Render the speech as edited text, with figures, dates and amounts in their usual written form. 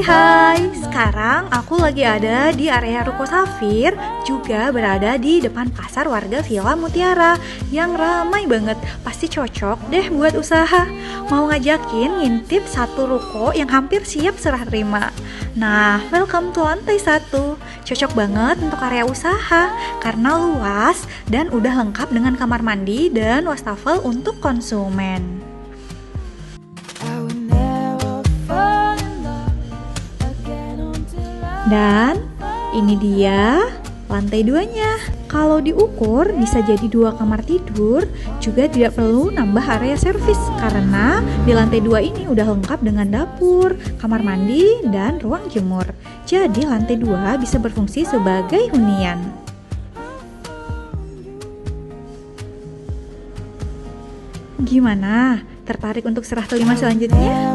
Hai, sekarang aku lagi ada di area Ruko Safir, juga berada di depan pasar warga Villa Mutiara yang ramai banget. Pasti cocok deh buat usaha. Mau ngajakin ngintip satu ruko yang hampir siap serah terima. Nah, welcome to lantai 1. Cocok banget untuk area usaha karena luas dan udah lengkap dengan kamar mandi dan wastafel untuk konsumen. Dan ini dia lantai 2-nya. Kalau diukur bisa jadi 2 kamar tidur, juga tidak perlu nambah area servis karena di lantai 2 ini udah lengkap dengan dapur, kamar mandi, dan ruang jemur. Jadi lantai 2 bisa berfungsi sebagai hunian. Gimana? Tertarik untuk serah terima selanjutnya?